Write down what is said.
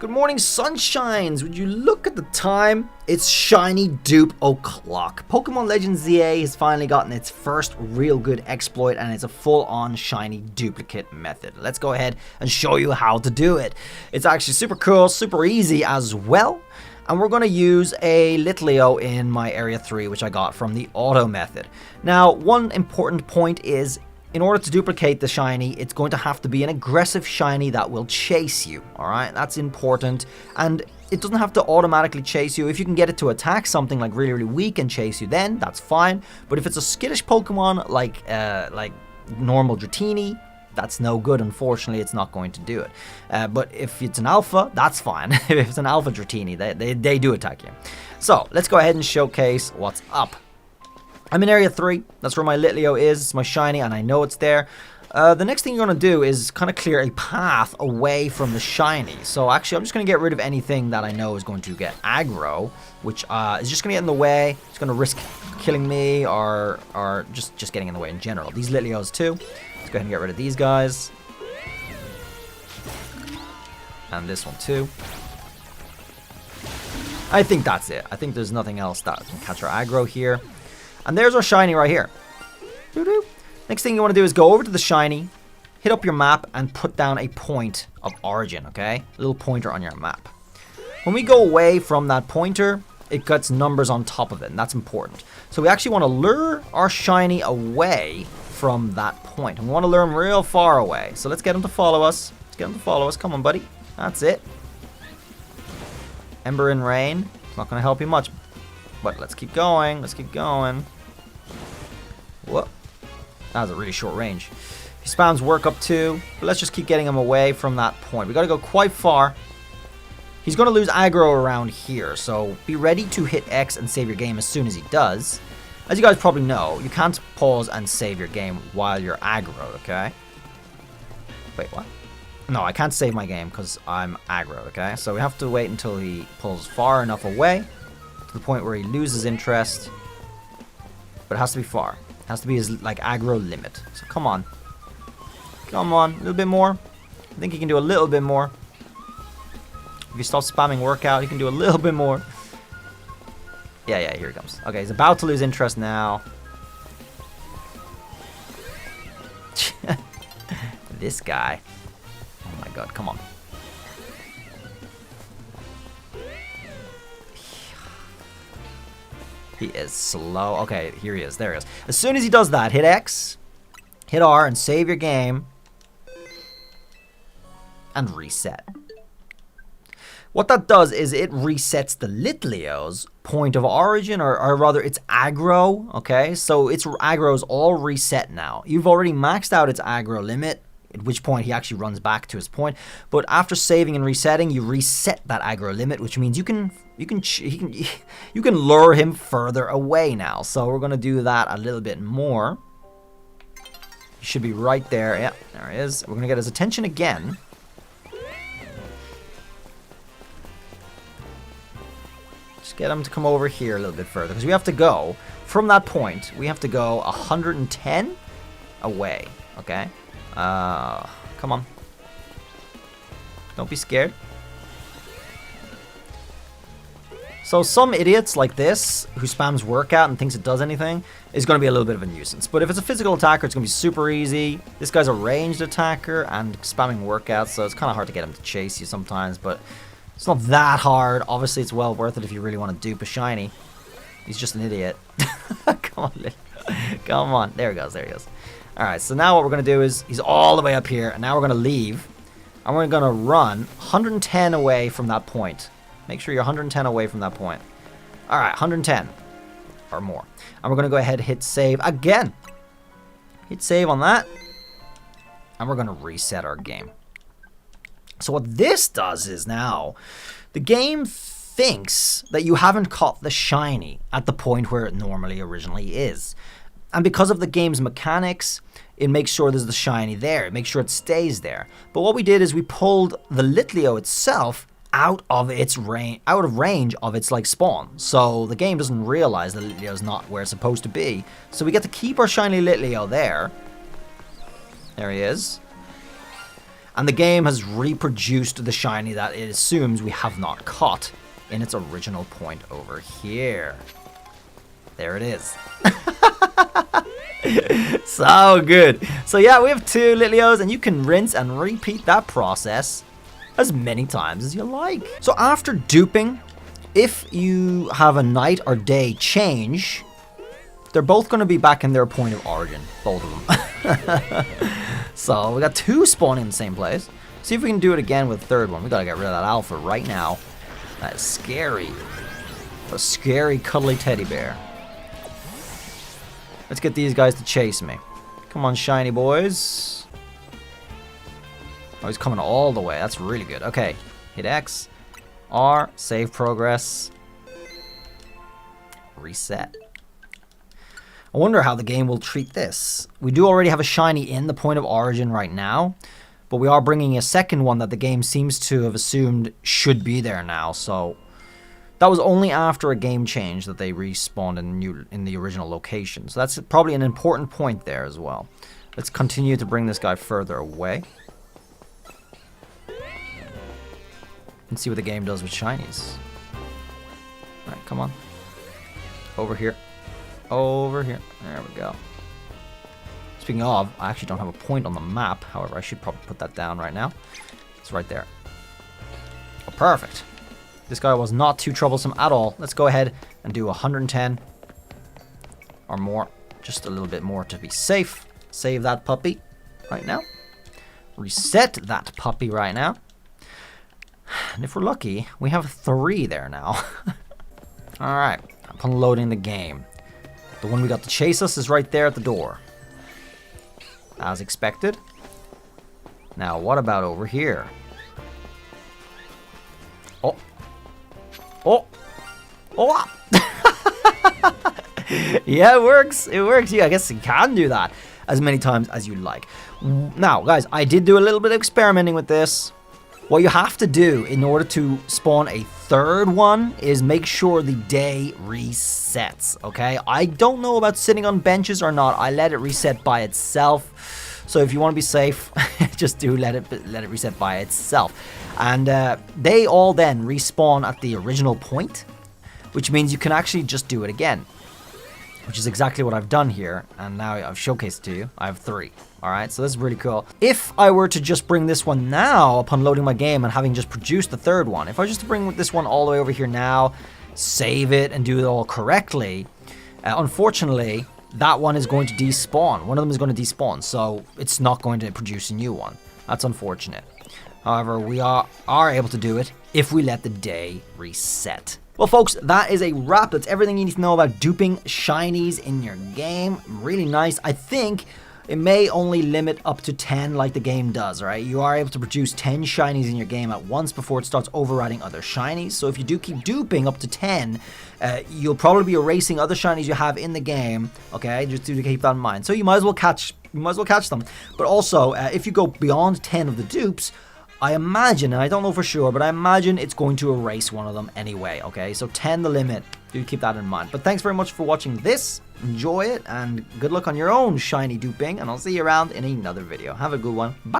Good morning, sunshines! Would you look at the time? It's shiny dupe o'clock. Pokemon Legends ZA has finally gotten its first real good exploit, and it's a full-on shiny duplicate method. Let's go ahead and show you how to do it. It's actually super cool, super easy as well. And we're going to use a Litleo in my Area 3, which I got from the auto method. Now, one important point is, in order to duplicate the shiny, it's going to have to be an aggressive shiny that will chase you, alright? That's important, and it doesn't have to automatically chase you. If you can get it to attack something like really, really weak and chase you, then that's fine. But if it's a skittish Pokemon like normal Dratini, that's no good. Unfortunately, it's not going to do it. But if it's an alpha, that's fine. If it's an alpha Dratini, they do attack you. So, let's go ahead and showcase what's up. I'm in Area 3, that's where my Litleo is, it's my shiny, and I know it's there. The next thing you're going to do is kind of clear a path away from the shiny. So actually, I'm just going to get rid of anything that I know is going to get aggro, which is just going to get in the way. It's going to risk killing me or just getting in the way in general. These Litleos too. Let's go ahead and get rid of these guys. And this one too. I think that's it. I think there's nothing else that can catch our aggro here. And there's our shiny right here. Doo-doo. Next thing you want to do is go over to the shiny, hit up your map, and put down a point of origin, okay? A little pointer on your map. When we go away from that pointer, it gets numbers on top of it, and that's important. So we actually want to lure our shiny away from that point. And we want to lure him real far away. So let's get him to follow us. Let's get him to follow us. Come on, buddy. That's it. Ember and Rain. It's not going to help you much. But let's keep going. Let's keep going. Whoop. That was a really short range. He spams work up too. But let's just keep getting him away from that point. We got to go quite far. He's going to lose aggro around here. So be ready to hit X and save your game as soon as he does. As you guys probably know, you can't pause and save your game while you're aggro, okay? Wait, what? No, I can't save my game because I'm aggro, okay? So we have to wait until he pulls far enough away to the point where he loses interest. But it has to be far. It has to be his, like, aggro limit. So come on. Come on. A little bit more. I think he can do a little bit more. If you stop spamming workout, he can do a little bit more. Yeah, here he comes. Okay, he's about to lose interest now. This guy. Oh my god, come on. He is slow. Okay, here he is. There he is. As soon as he does that, hit X, hit R, and save your game. And reset. What that does is it resets the Litleo's point of origin, or rather its aggro, okay? So its aggro is all reset now. You've already maxed out its aggro limit, at which point he actually runs back to his point. But after saving and resetting, you reset that aggro limit, which means you can lure him further away now. So we're gonna do that a little bit more. He should be right there. Yeah, there he is. We're gonna get his attention again. Just get him to come over here a little bit further, because we have to go from that point. We have to go 110 away. Okay. Come on. Don't be scared. So some idiots like this, who spams workout and thinks it does anything, is going to be a little bit of a nuisance. But if it's a physical attacker, it's going to be super easy. This guy's a ranged attacker and spamming workout, so it's kind of hard to get him to chase you sometimes, but it's not that hard. Obviously, it's well worth it if you really want to dupe a shiny. He's just an idiot. Come on, come on. There he goes, there he goes. Alright, so now what we're going to do is, he's all the way up here, and now we're going to leave. And we're going to run 110 away from that point. Make sure you're 110 away from that point. Alright, 110 or more. And we're going to go ahead and hit save again. Hit save on that. And we're going to reset our game. So what this does is now, the game thinks that you haven't caught the shiny at the point where it normally originally is. And because of the game's mechanics, it makes sure there's the shiny there. It makes sure it stays there. But what we did is we pulled the Litleo itself out of range of its like spawn. So the game doesn't realize the Litleo's not where it's supposed to be. So we get to keep our shiny Litleo there. There he is. And the game has reproduced the shiny that it assumes we have not caught in its original point over here. There it is. So good. So yeah, we have 2 Lilios, and you can rinse and repeat that process as many times as you like. So after duping, if you have a night or day change, they're both going to be back in their point of origin, both of them. So we got 2 spawning in the same place. See if we can do it again with the 3rd one. We got to get rid of that alpha right now. That is scary. A scary cuddly teddy bear. Let's get these guys to chase me. Come on, shiny boys. Oh, he's coming all the way. That's really good. Okay. Hit X. R. Save progress. Reset. I wonder how the game will treat this. We do already have a shiny in the point of origin right now, but we are bringing a second one that the game seems to have assumed should be there now. So that was only after a game change that they respawned in the original location. So that's probably an important point there as well. Let's continue to bring this guy further away. And see what the game does with shinies. Alright, come on. Over here. Over here. There we go. Speaking of, I actually don't have a point on the map. However, I should probably put that down right now. It's right there. Oh, perfect. This guy was not too troublesome at all. Let's go ahead and do 110 or more. Just a little bit more to be safe. Save that puppy right now. Reset that puppy right now. And if we're lucky, we have 3 there now. Alright, upon loading the game. The one we got to chase us is right there at the door. As expected. Now, what about over here? Oh. Oh. Oh. Yeah, it works. It works. Yeah, I guess you can do that as many times as you like. Now, guys, I did do a little bit of experimenting with this. What you have to do in order to spawn a 3rd one is make sure the day resets, okay? I don't know about sitting on benches or not. I let it reset by itself. So if you want to be safe, just do let it reset by itself. And they all then respawn at the original point, which means you can actually just do it again, which is exactly what I've done here. And now I've showcased to you. I have 3. All right, so this is really cool. If I were to just bring this one now upon loading my game and having just produced the 3rd one, if I was just to bring this one all the way over here now, save it and do it all correctly, unfortunately, that one is going to despawn. One of them is going to despawn, so it's not going to produce a new one. That's unfortunate. However, we are able to do it if we let the day reset. Well, folks, that is a wrap. That's everything you need to know about duping shinies in your game. Really nice. I think it may only limit up to 10 like the game does, right? You are able to produce 10 shinies in your game at once before it starts overriding other shinies. So if you do keep duping up to 10, you'll probably be erasing other shinies you have in the game, okay? Just to keep that in mind. So you might as well catch them. But also, if you go beyond 10 of the dupes, I imagine, and I don't know for sure, but I imagine it's going to erase one of them anyway, okay? So 10 the limit. Do keep that in mind. But thanks very much for watching this. Enjoy it, and good luck on your own shiny duping, and I'll see you around in another video. Have a good one. Bye.